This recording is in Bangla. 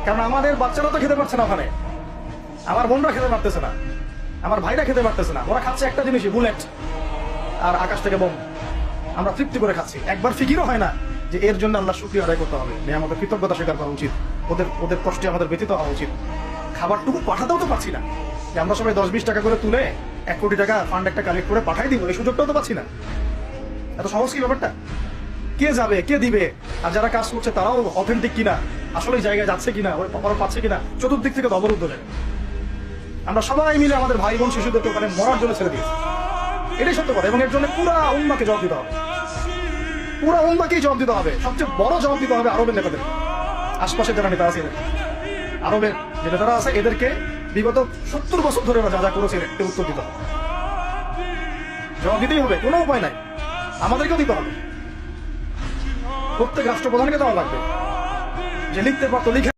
কারণ আমাদের বাচ্চারা তো খেতে পারছে না ওখানে, আমার বোনরা খেতে পারতেছে না, আমার ভাইরা খেতে পারতেছে না। ওরা খাচ্ছে একটা জিনিসই, বুলেট আর আকাশ থেকে বোম। আমরা তৃপ্তি করে খাচ্ছি, একবার ফিকিরও হয় না যে এর জন্য আল্লাহ শুকরিয়া আদায় করতে হবে, আমাদের কৃতজ্ঞতা স্বীকার করা উচিত, ওদের ওদের কষ্টে আমাদের ব্যতীত হওয়া উচিত। খাবারটুকু পাঠাতেও তো পাচ্ছি না, যে আমরা সবাই 10-20 টাকা করে তুলে 1 কোটি টাকা ফান্ড একটা কালেক্ট করে পাঠাই দিব, এই সুযোগটাও তো পাচ্ছি না। এত সহজ কি ব্যাপারটা? কে যাবে, কে দিবে? আর যারা কাজ করছে তারাও অথেন্টিক কিনা, আসলে জায়গায় যাচ্ছে কিনা, ওরা পাচ্ছে কিনা, চতুর্দিক থেকে অবরুদ্ধ যায়। আমরা সবাই মিলে আমাদের ভাই বোন শিশুদেরকে ওখানে মরার জন্য ছেড়ে দিয়েছি, এটাই সত্য কথা। এবং এর জন্য পুরা উম্মাকে জবাব দিতে হবে, পুরা উম্মাকেই জবাব দিতে হবে। সবচেয়ে বড় জবাব দিতে হবে আরবের নেতাদের, আশপাশের যারা নেতা আছে, আরবের যে নেতারা আছে, এদেরকে বিগত 70 বছর ধরে যা যা করেছে উত্তর দিতে হবে, জবাব দিতেই হবে, কোনো উপায় নাই। আমাদেরকেও দিতে হবে, প্রত্যেক রাষ্ট্রপ্রধানকে দেওয়া লাগবে, যে লিখতে পারতো লিখে